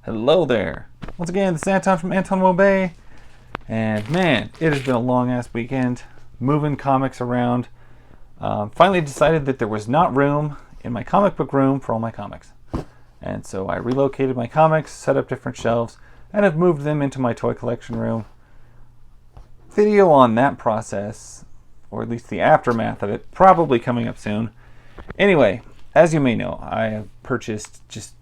Hello there. Once again, this is Anton from Anton Will Bay. And man, it has been a long ass weekend moving comics around. Finally decided that there was not room in my comic book room for all my comics. And so I relocated my comics, set up different shelves, and have moved them into my toy collection room. Video on that process, or at least the aftermath of it, probably coming up soon. Anyway, as you may know, I have purchased just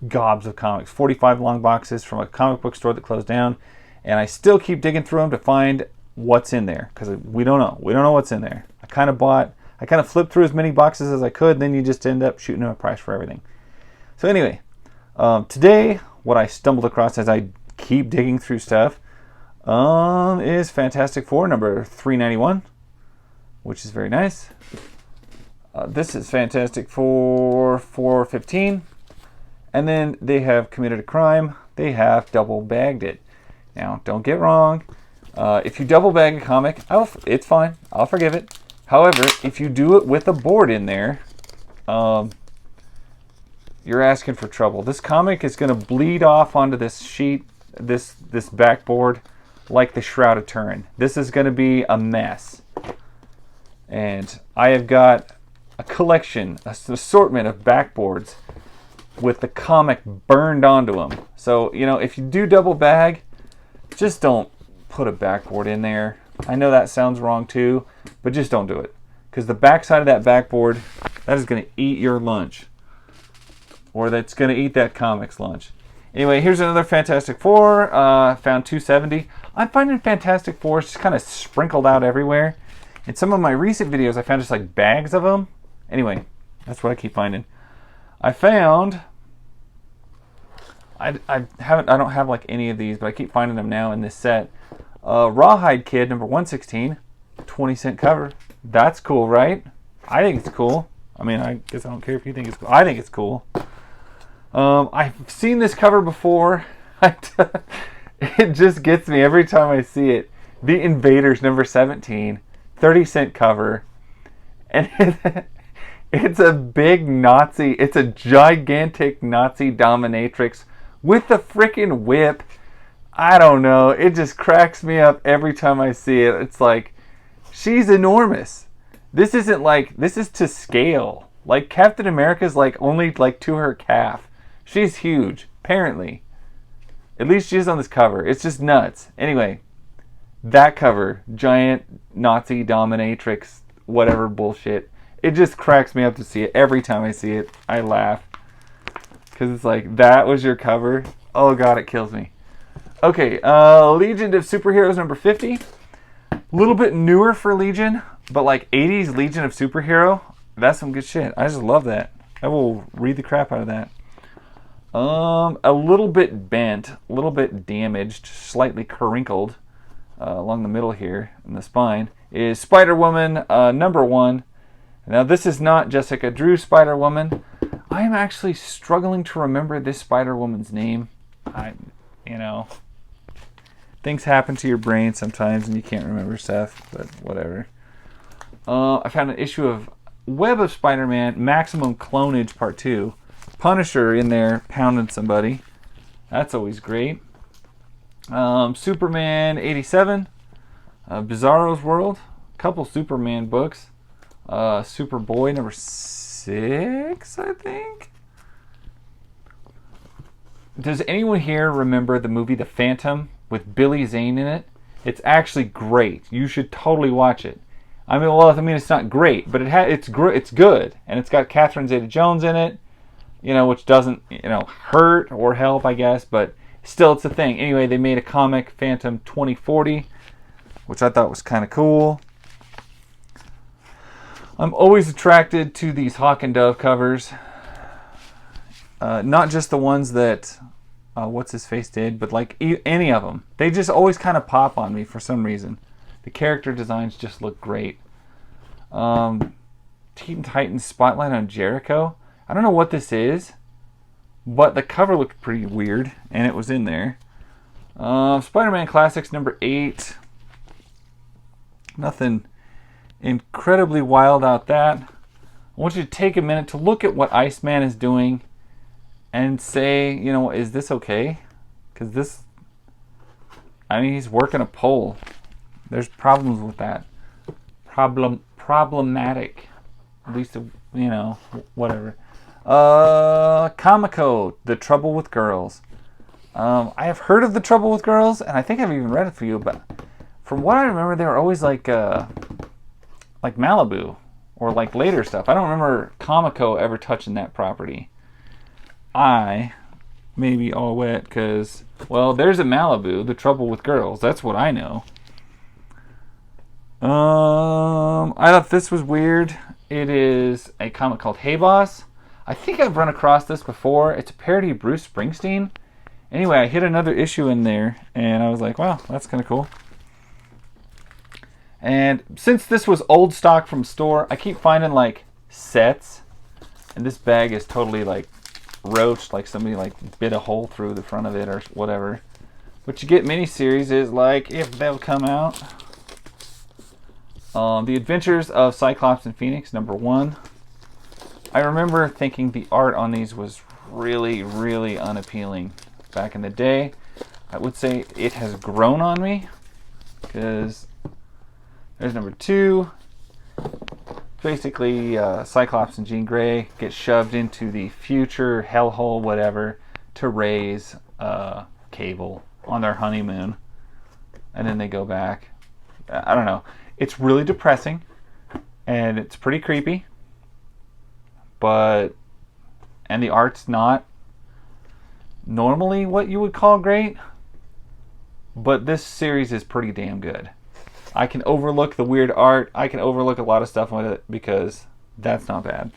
gobs of comics, 45 long boxes from a comic book store that closed down, and I still keep digging through them to find what's in there, because we don't know what's in there. I kind of flipped through as many boxes as I could, then you just end up shooting a price for everything. So anyway, today what I stumbled across as I keep digging through stuff is Fantastic Four number 391, which is very nice. This is Fantastic Four 415. And then they have committed a crime. They have double bagged it. Now, don't get wrong. If you double bag a comic, it's fine. I'll forgive it. However, if you do it with a board in there, you're asking for trouble. This comic is going to bleed off onto this sheet, this backboard, like the Shroud of Turin. This is going to be a mess. And I have got a collection, an assortment of backboards with the comic burned onto them. So, if you do double bag, just don't put a backboard in there. I know that sounds wrong too, but just don't do it. Because the backside of that backboard, that is going to eat your lunch. Or that's going to eat that comic's lunch. Anyway, here's another Fantastic Four. Found 270. I'm finding Fantastic Four just kind of sprinkled out everywhere. In some of my recent videos, I found just like bags of them. Anyway, that's what I keep finding. I found, I don't have like any of these, but I keep finding them now in this set. Rawhide Kid number 116, 20-cent cover. That's cool, right? I think it's cool. I mean, I guess I don't care if you think it's cool. I think it's cool. I've seen this cover before. It just gets me every time I see it. The Invaders number 17, 30-cent cover. And it's a big Nazi, it's a gigantic Nazi dominatrix with the freaking whip. I don't know, it just cracks me up every time I see it. It's like, she's enormous. This is to scale. Like Captain America's like only like to her calf. She's huge, apparently. At least she is on this cover. It's just nuts. Anyway, that cover, giant Nazi dominatrix, whatever bullshit. It just cracks me up to see it. Every time I see it, I laugh. Because it's like, that was your cover? Oh god, it kills me. Okay, Legion of Superheroes number 50. A little bit newer for Legion, but like 80s Legion of Superhero, that's some good shit. I just love that. I will read the crap out of that. A little bit bent, a little bit damaged, slightly crinkled along the middle here in the spine is Spider-Woman number 1. Now, this is not Jessica Drew Spider-Woman. I am actually struggling to remember this Spider-Woman's name. Things happen to your brain sometimes and you can't remember stuff, but whatever. I found an issue of Web of Spider-Man Maximum Clonage Part 2. Punisher in there pounding somebody. That's always great. Superman 87. Bizarro's World. A couple Superman books. Superboy number 6, I think. Does anyone here remember the movie The Phantom with Billy Zane in it? It's actually great. You should totally watch it. I mean, it's not great, but it's good, and it's got Catherine Zeta-Jones in it. Which doesn't hurt or help, I guess, but still, it's a thing. Anyway, they made a comic, Phantom 2040, which I thought was kind of cool. I'm always attracted to these Hawk and Dove covers. Not just the ones that What's-His-Face did, but like any of them. They just always kind of pop on me for some reason. The character designs just look great. Teen Titans Spotlight on Jericho. I don't know what this is, but the cover looked pretty weird, and it was in there. Spider-Man Classics number 8. Nothing incredibly wild out that. I want you to take a minute to look at what Iceman is doing and say, you know, is this okay? Because this, I mean, he's working a pole. There's problems with that. Problematic. At least, you know, whatever. Kamiko, The Trouble with Girls. I have heard of The Trouble with Girls, and I think I've even read a few, but from what I remember, they were always like Malibu, or like later stuff. I don't remember Kamiko ever touching that property. I may be all wet because, well, there's a Malibu, The Trouble with Girls. That's what I know. I thought this was weird. It is a comic called Hey Boss. I think I've run across this before. It's a parody of Bruce Springsteen. Anyway, I hit another issue in there, and I was like, wow, that's kind of cool. And since this was old stock from store, I keep finding like sets, and this bag is totally like roached, like somebody like bit a hole through the front of it or whatever. What you get miniseries is like, if they'll come out, The Adventures of Cyclops and Phoenix, #1. I remember thinking the art on these was really, really unappealing back in the day. I would say it has grown on me, because there's #2. Basically, Cyclops and Jean Grey get shoved into the future hellhole, whatever, to raise Cable on their honeymoon. And then they go back. I don't know. It's really depressing, and it's pretty creepy. And the art's not normally what you would call great, but this series is pretty damn good. I can overlook the weird art. I can overlook a lot of stuff with it because that's not bad.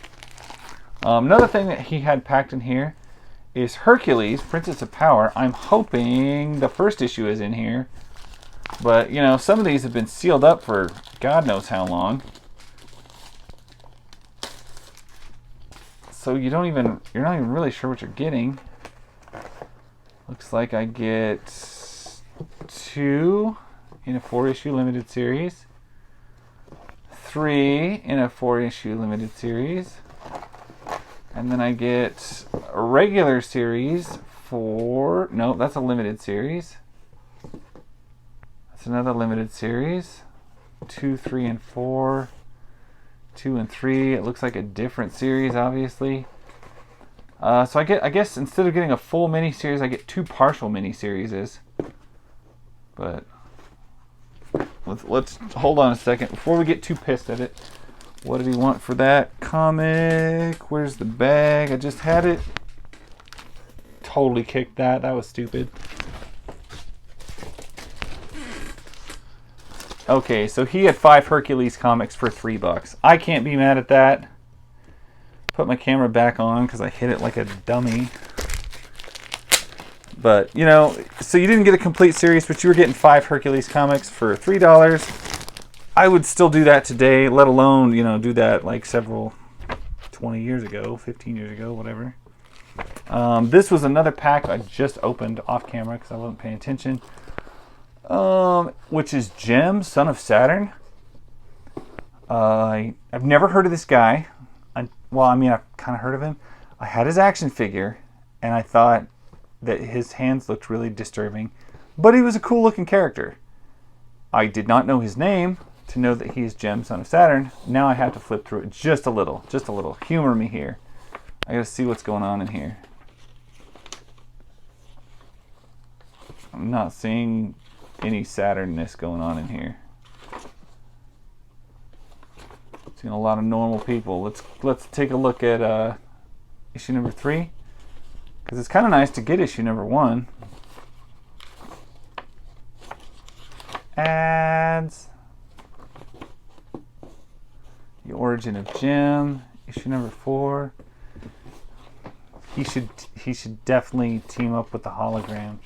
Another thing that he had packed in here is Hercules, Princess of Power. I'm hoping the first issue is in here, but you know, some of these have been sealed up for God knows how long. So you're not even really sure what you're getting. Looks like I get 2 in a 4-issue limited series, 3 in a 4-issue limited series, and then I get a regular series for, no, that's a limited series. That's another limited series. 2, 3, and 4. 2 and 3. It looks like a different series, obviously. So I guess instead of getting a full mini-series, I get 2 partial mini-series. But let's hold on a second before we get too pissed at it. What did he want for that comic? Where's the bag? I just had it. Totally kicked that. That was stupid. Okay, so he had 5 Hercules comics for $3. I can't be mad at that. Put my camera back on because I hit it like a dummy. But, you know, so you didn't get a complete series, but you were getting 5 Hercules comics for $3. I would still do that today, let alone, you know, do that like 20 years ago, 15 years ago, whatever. This was another pack I just opened off camera because I wasn't paying attention. Which is Gem, Son of Saturn. I've never heard of this guy. I've kind of heard of him. I had his action figure, and I thought that his hands looked really disturbing, but he was a cool looking character. I did not know his name to know that he is Gem, Son of Saturn. Now I have to flip through it just a little. Humor me here. I gotta see what's going on in here. I'm not seeing any Saturnness going on in here. Seeing a lot of normal people. Let's take a look at issue #3, because it's kind of nice to get issue #1. Ads. The origin of Jim. Issue #4. He should definitely team up with the holograms.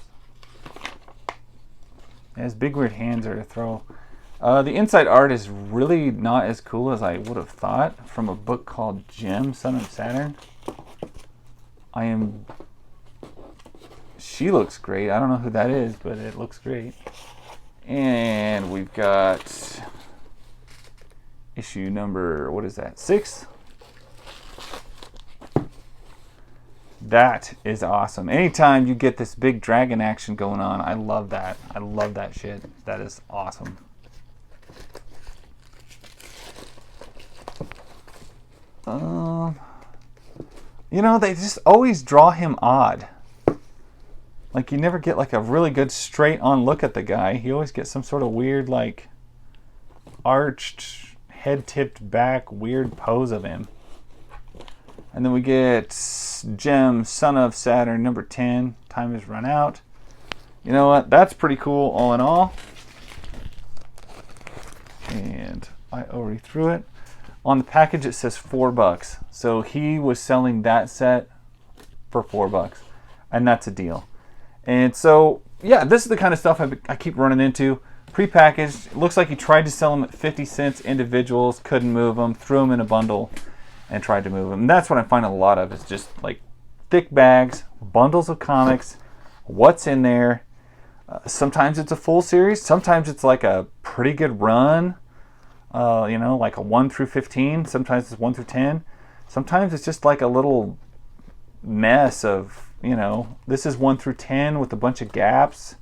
His big weird hands are to throw. The inside art is really not as cool as I would have thought from a book called Gem, Son of Saturn. She looks great. I don't know who that is, but it looks great. And we've got issue number, what is that, 6? That is awesome. Anytime you get this big dragon action going on, I love that. I love that shit. That is awesome. You know, they just always draw him odd. Like, you never get like a really good straight on look at the guy. You always get some sort of weird, like, arched, head tipped back, weird pose of him. And then we get Gem, Son of Saturn, number 10. Time has run out. You know what? That's pretty cool all in all. And I already threw it. On the package it says $4. So he was selling that set for $4. And that's a deal. And so, yeah, this is the kind of stuff I keep running into. Pre-packaged. It looks like he tried to sell them at 50 cents individuals. Couldn't move them. Threw them in a bundle and tried to move them. And that's what I find a lot of. Is just like thick bags, bundles of comics. What's in there. Sometimes it's a full series. Sometimes it's like a pretty good run. You know, like a 1 through 15. Sometimes it's 1 through 10. Sometimes it's just like a little mess of, you know, this is 1 through 10 with a bunch of gaps.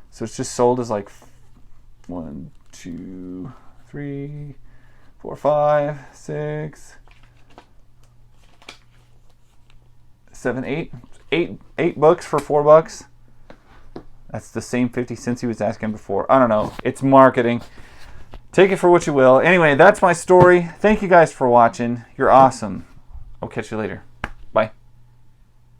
So it's just sold as like 1, 2, 3, 4, 5, 6, 7, 8 books for $4. That's the same 50 cents he was asking before. I don't know. It's marketing. Take it for what you will. Anyway, that's my story. Thank you guys for watching. You're awesome. I'll catch you later.